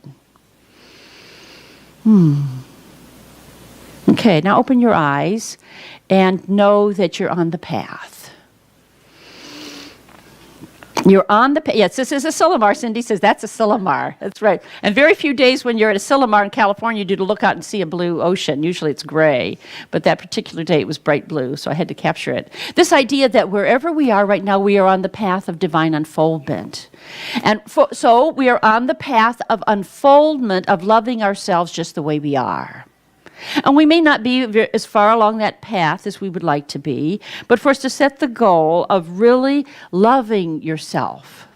S4: Okay, now open your eyes and know that you're on the path. You're on the path. Yes, this is a Silomar. Cindy says that's a Silomar. That's right. And very few days when you're at a Silomar in California, you do to look out and see a blue ocean. Usually it's gray, but that particular day it was bright blue, so I had to capture it. This idea that wherever we are right now, we are on the path of divine unfoldment. And so we are on the path of unfoldment, of loving ourselves just the way we are. And we may not be as far along that path as we would like to be, but for us to set the goal of really loving yourself,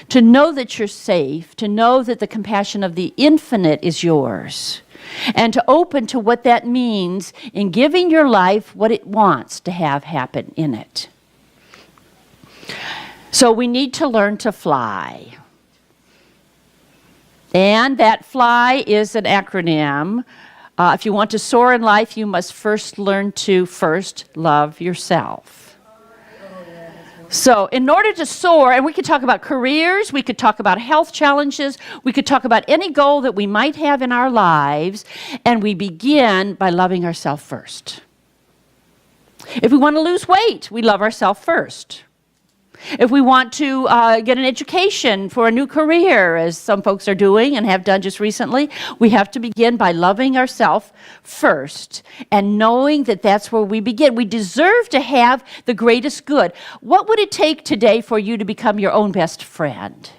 S4: to know that you're safe, to know that the compassion of the infinite is yours, and to open to what that means in giving your life what it wants to have happen in it. So we need to learn to fly. And that fly is an acronym. If you want to soar in life, you must first learn to love yourself. So in order to soar, and we could talk about careers, we could talk about health challenges, we could talk about any goal that we might have in our lives, and we begin by loving ourselves first. If we want to lose weight, we love ourselves first. If we want to get an education for a new career, as some folks are doing and have done just recently, we have to begin by loving ourselves first and knowing that that's where we begin. We deserve to have the greatest good. What would it take today for you to become your own best friend?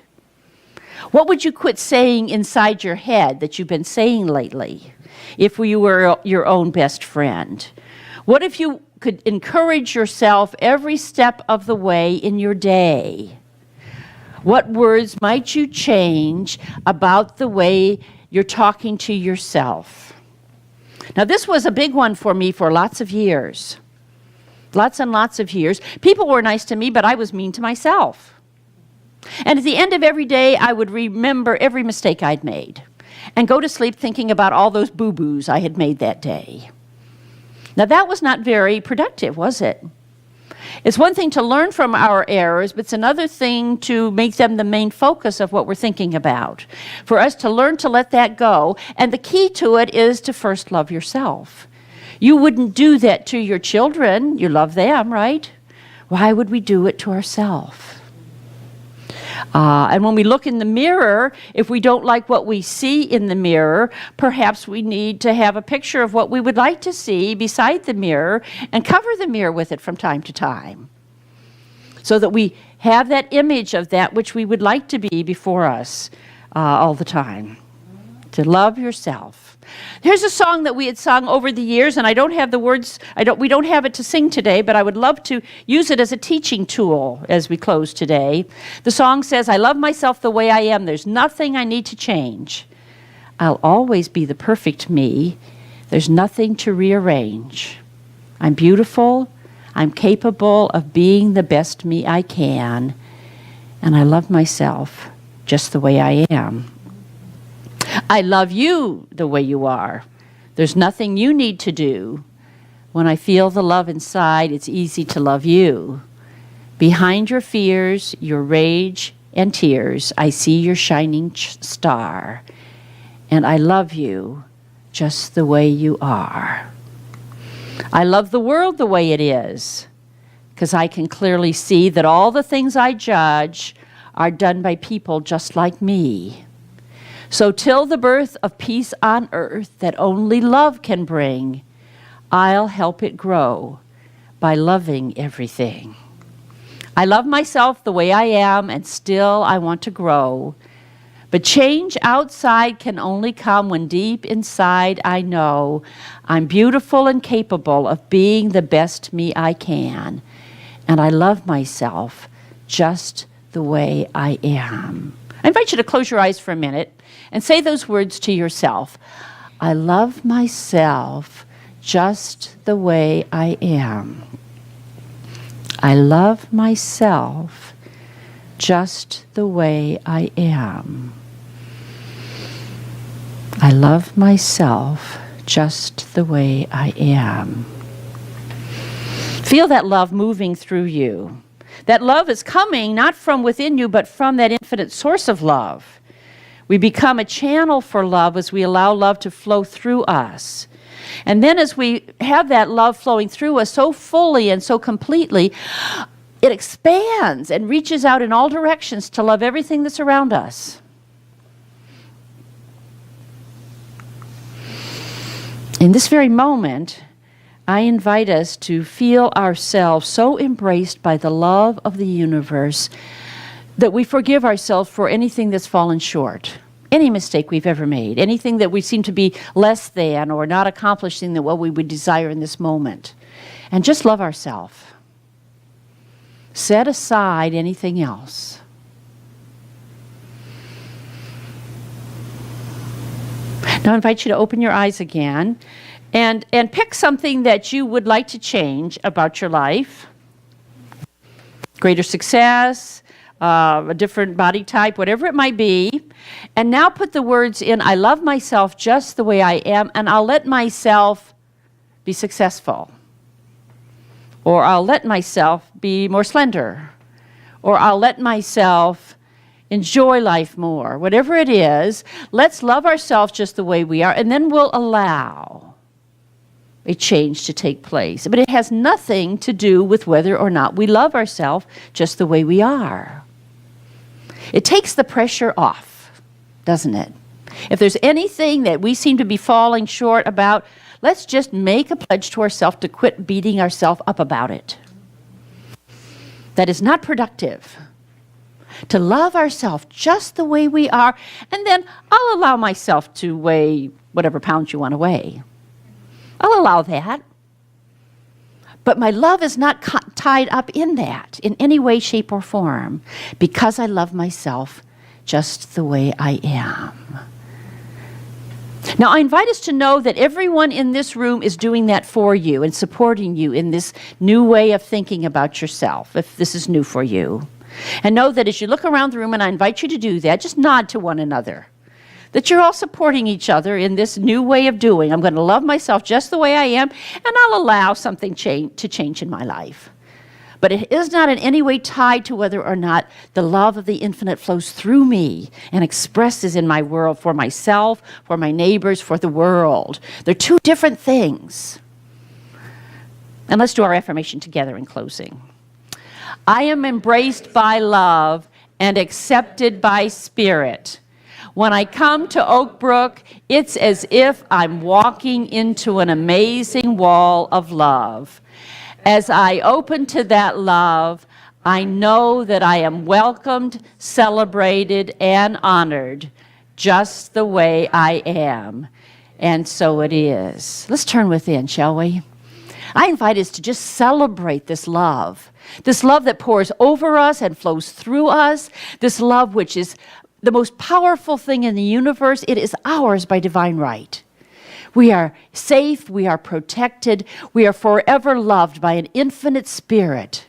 S4: What would you quit saying inside your head that you've been saying lately if you were your own best friend? What if you could encourage yourself every step of the way in your day? What words might you change about the way you're talking to yourself? Now, this was a big one for me for lots of years. Lots and lots of years. People were nice to me, but I was mean to myself. And at the end of every day, I would remember every mistake I'd made and go to sleep thinking about all those boo-boos I had made that day. Now, that was not very productive, was it? It's one thing to learn from our errors, but it's another thing to make them the main focus of what we're thinking about. For us to learn to let that go, and the key to it is to first love yourself. You wouldn't do that to your children. You love them, right? Why would we do it to ourselves? And when we look in the mirror, if we don't like what we see in the mirror, perhaps we need to have a picture of what we would like to see beside the mirror and cover the mirror with it from time to time, so that we have that image of that which we would like to be before us all the time. To love yourself. Here's a song that we had sung over the years, and I don't have the words, we don't have it to sing today, but I would love to use it as a teaching tool as we close today. The song says, I love myself the way I am. There's nothing I need to change. I'll always be the perfect me. There's nothing to rearrange. I'm beautiful. I'm capable of being the best me I can. And I love myself just the way I am. I love you the way you are. There's nothing you need to do. When I feel the love inside, it's easy to love you. Behind your fears, your rage and tears, I see your shining star. And I love you just the way you are. I love the world the way it is, because I can clearly see that all the things I judge are done by people just like me. So till the birth of peace on earth that only love can bring, I'll help it grow by loving everything. I love myself the way I am, and still I want to grow. But change outside can only come when deep inside I know I'm beautiful and capable of being the best me I can. And I love myself just the way I am. I invite you to close your eyes for a minute and say those words to yourself. I love myself just the way I am. I love myself just the way I am. I love myself just the way I am. Feel that love moving through you. That love is coming not from within you, but from that infinite source of love. We become a channel for love as we allow love to flow through us. And then as we have that love flowing through us so fully and so completely, it expands and reaches out in all directions to love everything that's around us. In this very moment, I invite us to feel ourselves so embraced by the love of the universe that we forgive ourselves for anything that's fallen short, any mistake we've ever made, anything that we seem to be less than or not accomplishing what we would desire in this moment. And just love ourselves. Set aside anything else. Now I invite you to open your eyes again and pick something that you would like to change about your life. Greater success, a different body type, whatever it might be. And now put the words in, I love myself just the way I am, and I'll let myself be successful. Or I'll let myself be more slender. Or I'll let myself enjoy life more. Whatever it is, let's love ourselves just the way we are, and then we'll allow a change to take place. But it has nothing to do with whether or not we love ourselves just the way we are. It takes the pressure off, doesn't it? If there's anything that we seem to be falling short about, let's just make a pledge to ourselves to quit beating ourselves up about it. That is not productive. To love ourselves just the way we are, and then I'll allow myself to weigh whatever pounds you want to weigh. I'll allow that. But my love is not tied up in that in any way, shape, or form, because I love myself just the way I am. Now, I invite us to know that everyone in this room is doing that for you and supporting you in this new way of thinking about yourself, if this is new for you. And know that as you look around the room, and I invite you to do that, just nod to one another, that you're all supporting each other in this new way of doing. I'm going to love myself just the way I am, and I'll allow something to change in my life. But it is not in any way tied to whether or not the love of the infinite flows through me and expresses in my world for myself, for my neighbors, for the world. They're two different things. And let's do our affirmation together in closing. I am embraced by love and accepted by spirit. When I come to OakBrook, it's as if I'm walking into an amazing wall of love. As I open to that love, I know that I am welcomed, celebrated, and honored just the way I am. And so it is. Let's turn within, shall we? I invite us to just celebrate this love that pours over us and flows through us, this love which is the most powerful thing in the universe. It is ours by divine right. We are safe, we are protected, we are forever loved by an infinite spirit.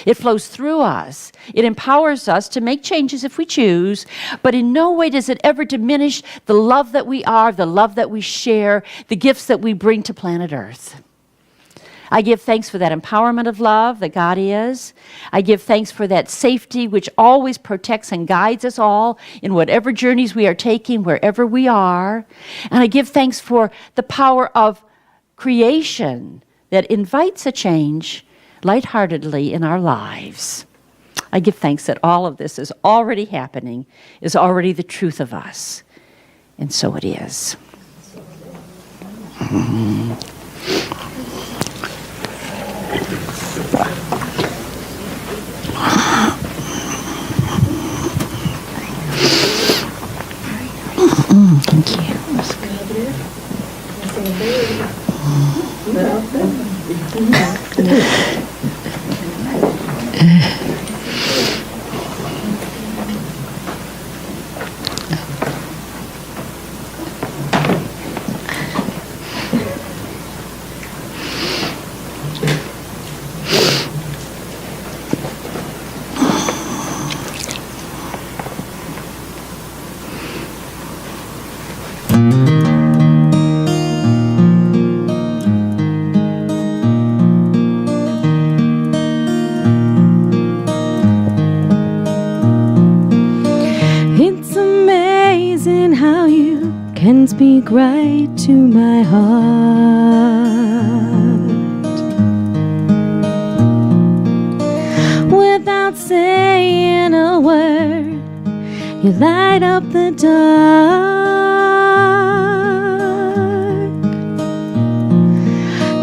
S4: It flows through us. It empowers us to make changes if we choose, but in no way does it ever diminish the love that we are, the love that we share, the gifts that we bring to planet Earth. I give thanks for that empowerment of love that God is. I give thanks for that safety which always protects and guides us all in whatever journeys we are taking, wherever we are. And I give thanks for the power of creation that invites a change lightheartedly in our lives. I give thanks that all of this is already happening, is already the truth of us. And so it is. Thank you. That's
S5: It's amazing how you can speak right to my heart without saying a word. You light up the dark.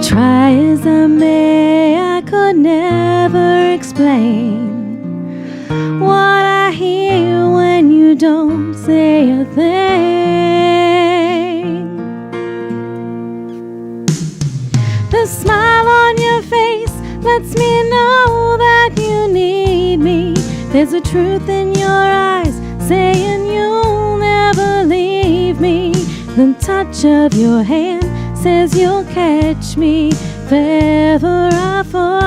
S5: Try as I may, I could never explain what I hear when you don't say a thing. The smile on your face lets me know that you need me. There's a truth in your eyes saying you'll never leave me. The touch of your hand says you'll catch me if ever I fall.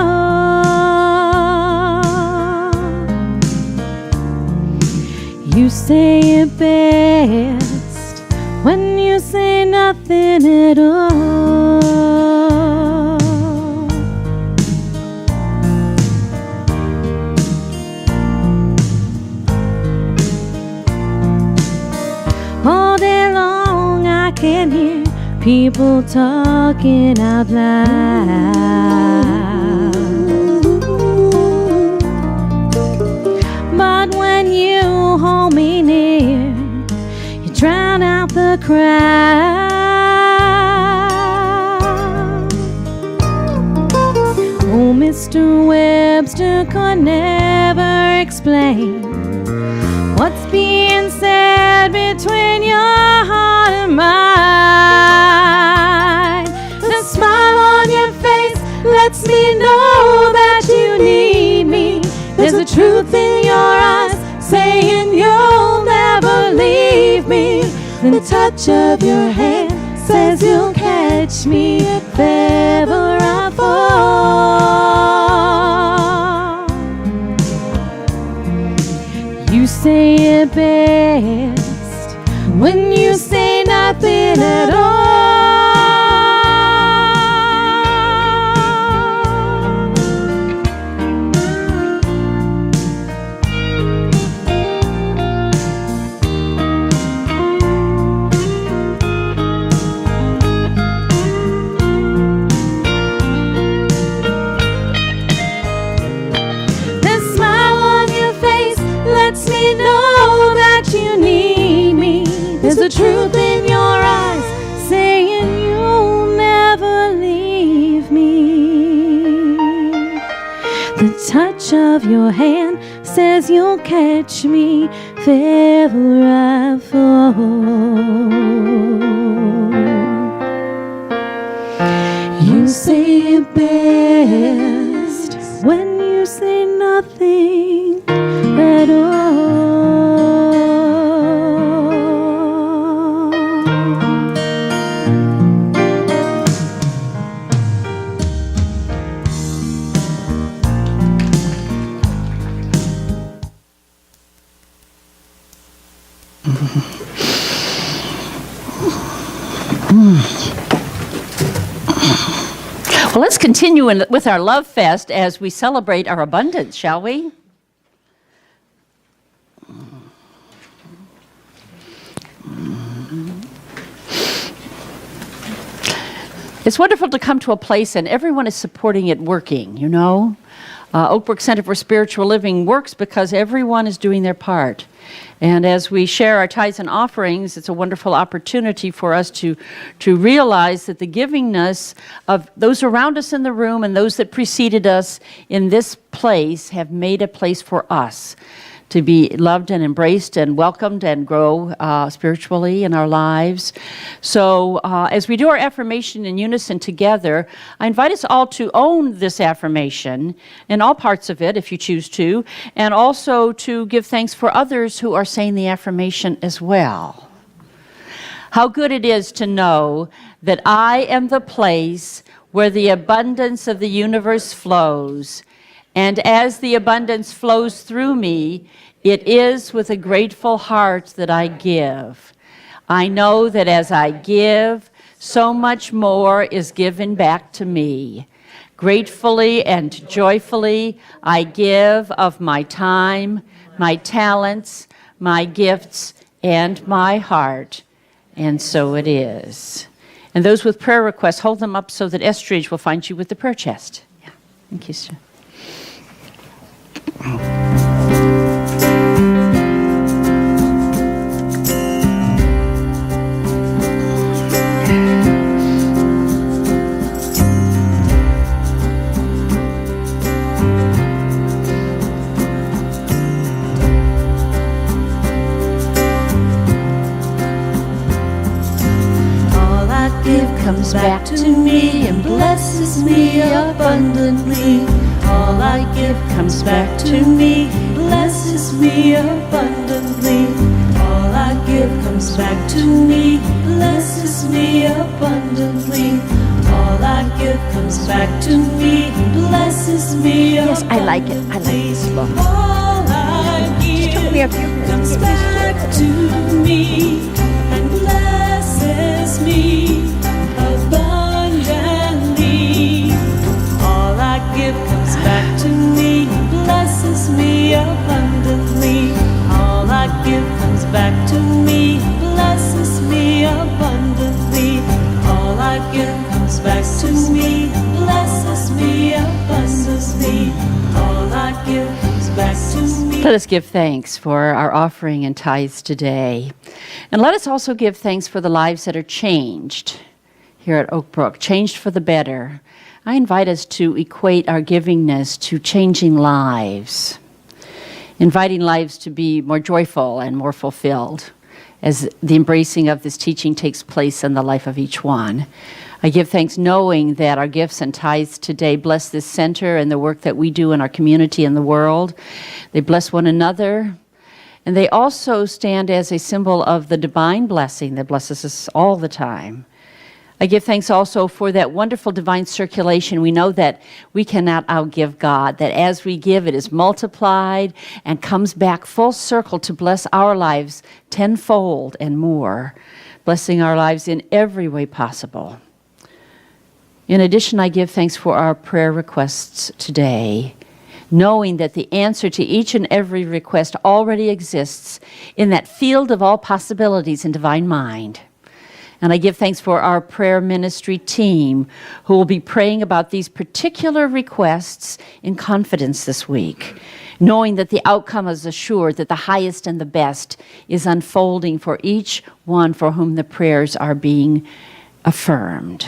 S5: You say it best when you say nothing at all. All day long I can hear people talking out loud, but when you hold me near, you drown out the crowd. Oh, Mr. Webster could never explain what's being said between your heart and mine. The smile on your face lets me know that you need me. There's a truth in your eyes saying you'll never leave me. The touch of your hand says you'll catch me if ever I fall. You say it best when you say nothing at all. you know that you need me. There's a truth in your eyes saying you'll never leave me. The touch of your hand says you'll catch me if ever I fall. You say it best when you say nothing at all.
S4: Well, let's continue with our Love Fest as we celebrate our abundance, shall we? It's wonderful to come to a place and everyone is supporting it working, you know. OakBrook Center for Spiritual Living works because everyone is doing their part. And as we share our tithes and offerings, it's a wonderful opportunity for us to realize that the givingness of those around us in the room and those that preceded us in this place have made a place for us to be loved and embraced and welcomed and grow spiritually in our lives. So as we do our affirmation in unison together, I invite us all to own this affirmation in all parts of it, if you choose to, and also to give thanks for others who are saying the affirmation as well. How good it is to know that I am the place where the abundance of the universe flows. And as the abundance flows through me, it is with a grateful heart that I give. I know that as I give, so much more is given back to me. Gratefully and joyfully, I give of my time, my talents, my gifts, and my heart. And so it is. And those with prayer requests, hold them up so that Estridge will find you with the prayer chest. Yeah. Thank you, sir.
S5: Comes back to me and blesses me abundantly. All I give comes back to me, blesses me abundantly. All I give comes back to me, blesses me abundantly. All I give comes back to me, blesses me abundantly.
S4: Yes, I like it. I like this book.
S5: All I give comes back to me and blesses me abundantly. All I give comes back to me, blesses me abundantly. All I give comes back to me, blesses me abundantly. All I give comes back to me, blesses me abundantly. All I give comes back to me.
S4: Let us give thanks for our offering and tithes today. And let us also give thanks for the lives that are changed here at OakBrook, changed for the better. I invite us to equate our givingness to changing lives, inviting lives to be more joyful and more fulfilled as the embracing of this teaching takes place in the life of each one. I give thanks knowing that our gifts and tithes today bless this center and the work that we do in our community and the world. They bless one another, and they also stand as a symbol of the divine blessing that blesses us all the time. I give thanks also for that wonderful divine circulation. We know that we cannot outgive God, that as we give, it is multiplied and comes back full circle to bless our lives tenfold and more, blessing our lives in every way possible. In addition, I give thanks for our prayer requests today, knowing that the answer to each and every request already exists in that field of all possibilities in divine mind. And I give thanks for our prayer ministry team who will be praying about these particular requests in confidence this week, knowing that the outcome is assured, that the highest and the best is unfolding for each one for whom the prayers are being affirmed.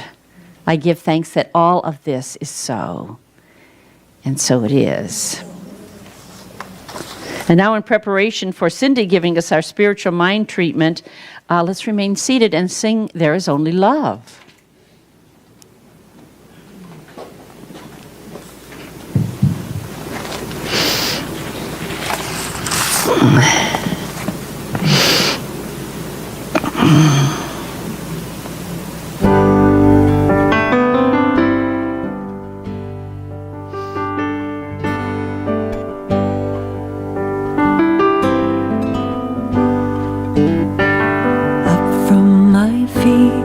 S4: I give thanks that all of this is so, and so it is. And now, in preparation for Cindy giving us our spiritual mind treatment, let's remain seated and sing There Is Only Love.
S5: From my feet,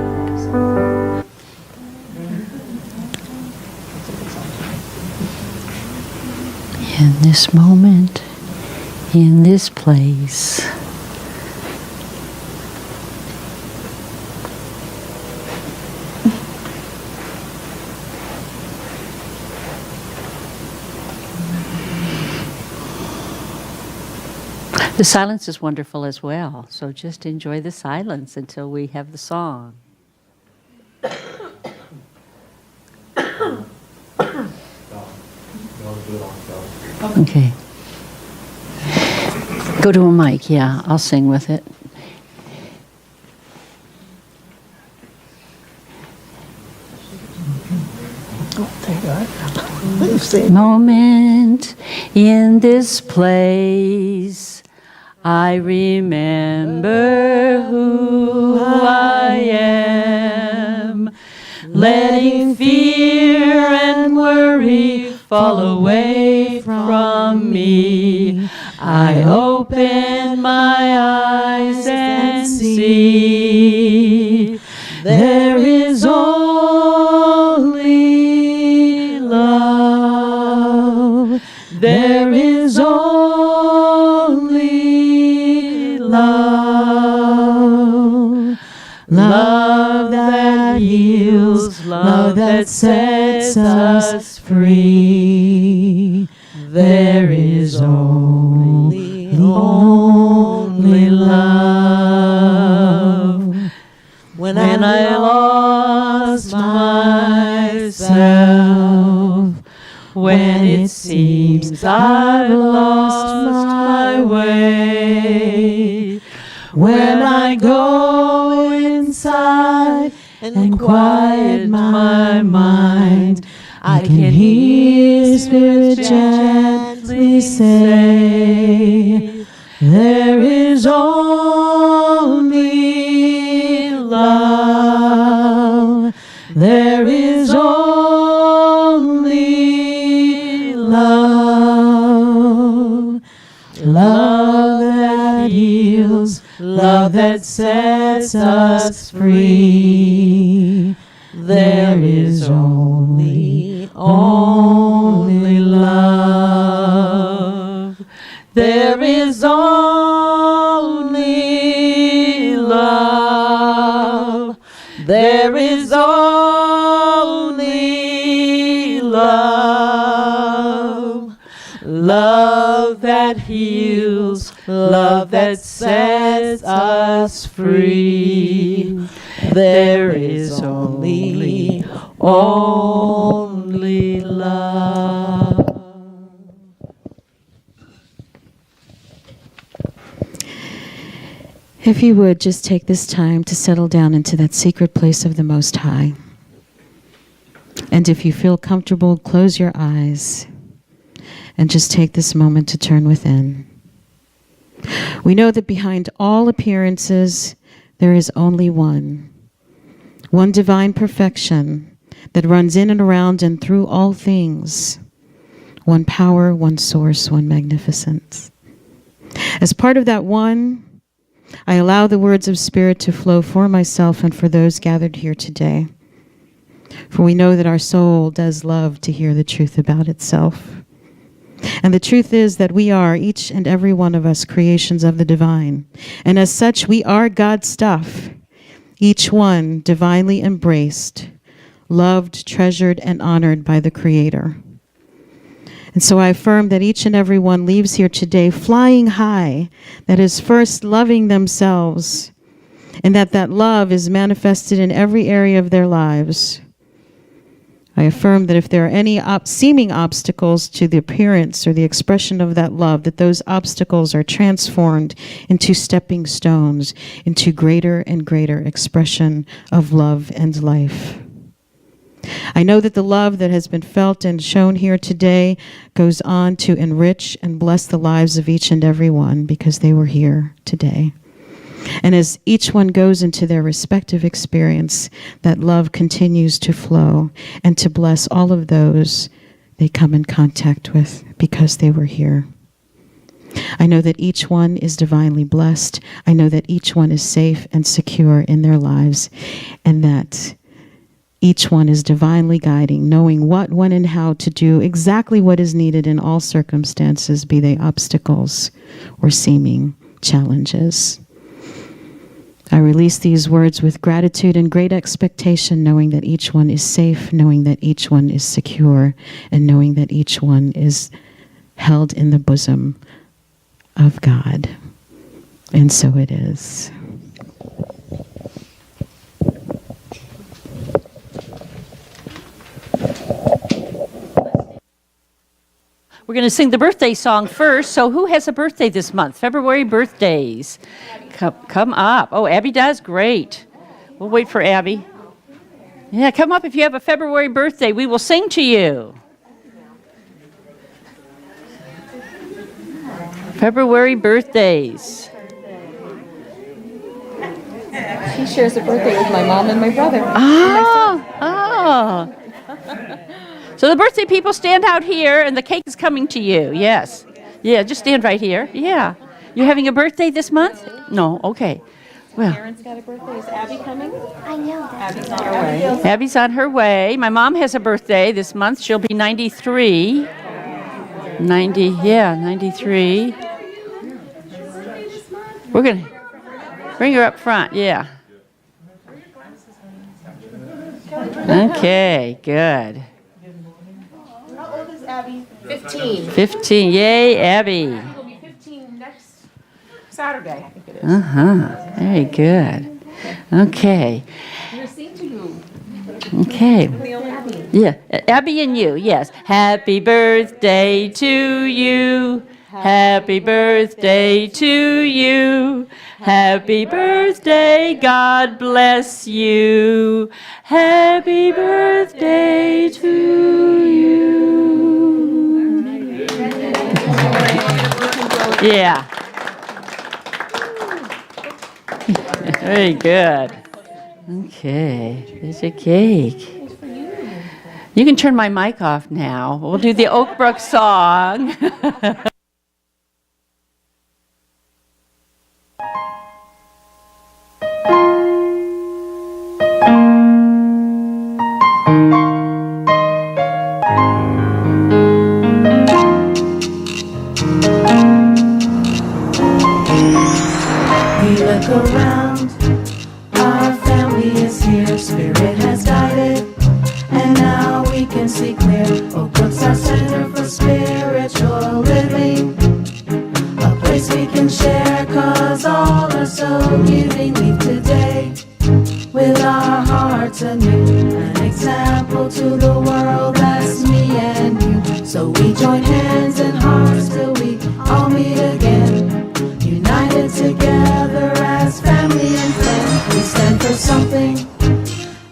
S4: In this moment, in this place, the silence is wonderful as well, so just enjoy the silence until we have the song. Okay. Go to a mic, yeah, I'll sing with it. Moment in this place, I remember who I am, letting fear and worry fall away from me. I open my eyes and see there is only love. There is only love. Love that heals, love that sets us free. There is only love. When I lost myself, when it seems I've lost my way, when I go inside and quiet my mind, I can hear Spirit gently say, there is only love. There is only love. Love that heals, love that sets us free. There is only love. There is only love. There is only love. Love that heals, love that sets us free. There is only love.
S8: If you would, just take this time to settle down into that secret place of the Most High. And if you feel comfortable, close your eyes and just take this moment to turn within. We know that behind all appearances, there is only one divine perfection that runs in and around and through all things. One power, one source, one magnificence. As part of that one, I allow the words of Spirit to flow for myself and for those gathered here today. For we know that our soul does love to hear the truth about itself. And the truth is that we are, each and every one of us, creations of the divine. And as such, we are God's stuff, each one divinely embraced, loved, treasured, and honored by the Creator. And so I affirm that each and every one leaves here today flying high, that is first loving themselves, and that love is manifested in every area of their lives. I affirm that if there are any seeming obstacles to the appearance or the expression of that love, that those obstacles are transformed into stepping stones, into greater and greater expression of love and life. I know that the love that has been felt and shown here today goes on to enrich and bless the lives of each and every one because they were here today. And as each one goes into their respective experience, that love continues to flow and to bless all of those they come in contact with because they were here. I know that each one is divinely blessed. I know that each one is safe and secure in their lives, and that each one is divinely guiding, knowing what, when, and how to do exactly what is needed in all circumstances, be they obstacles or seeming challenges. I release these words with gratitude and great expectation, knowing that each one is safe, knowing that each one is secure, and knowing that each one is held in the bosom of God. And so it is.
S4: We're going to sing the birthday song first. So who has a birthday this month? February birthdays. Come up. Oh, Abby does? Great. We'll wait for Abby. Yeah, come up if you have a February birthday. We will sing to you. February birthdays.
S9: She shares a birthday with my mom and my brother.
S4: Oh. So the birthday people stand out here, and the cake is coming to you. Yes. Yeah, just stand right here. Yeah. You're having a birthday this month? No. Okay. Well.
S9: Aaron's got a birthday. Is Abby coming?
S10: I know.
S9: Abby's on her way.
S4: Abby's on her way. My mom has a birthday this month. She'll be 93. 93. We're going to bring her up front. Yeah. Okay, good.
S10: How old is Abby? 15.
S4: 15. Yay, Abby.
S10: She'll be 15 next Saturday, I think it is.
S4: Very good. Okay.
S10: We'll sing to you.
S4: Okay. Yeah, Abby and you, yes. Happy birthday to you. Happy birthday to you. Happy birthday, God bless you. Happy birthday to you. Yeah. Very good. Okay, there's your cake. You can turn my mic off now. We'll do the OakBrook song.
S5: We look around, our family is here, Spirit has guided, and now we can see clear. OakBrook's our center for spiritual living, a place we can share, cause all are so giving. Leave today with our hearts anew, an example to the world, that's me and you. So we join hands and hearts till we all meet again, united together as family and friends. We stand for something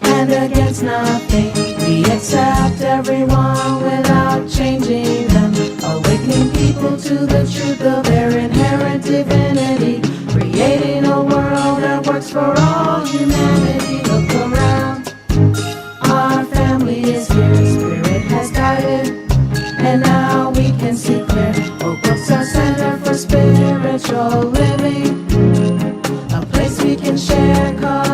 S5: and against nothing. We accept everyone without changing them, awakening people to the truth of their inherent divinity, creating a world that works for all humanity. Look around, our family is here, Spirit has guided, and now we can see clear. OakBrook's our center for spiritual living, a place we can share, cause